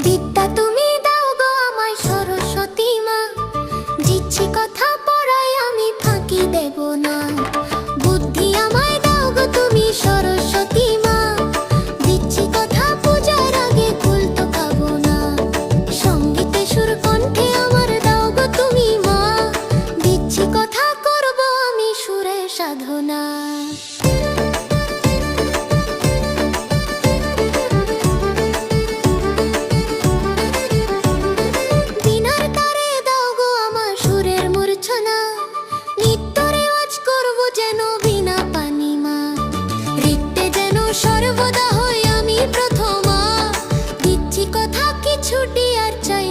বিদ্যা তুমি দাও গো আমায় সরস্বতী মা, দিচ্ছি কথা পড়াই আমি ফাঁকি দেব না। বুদ্ধি আমায় দাও গো তুমি সরস্বতী মা, দিচ্ছি কথা পূজার আগে কুল তো খাবো না। সঙ্গীতে সুর কণ্ঠে আমার দাও গো তুমি মা, দিচ্ছি কথা করব আমি সুরে সাধনা। সর্বদা হই আমি প্রথমা, দিচ্ছি কথা কিছু আর চাই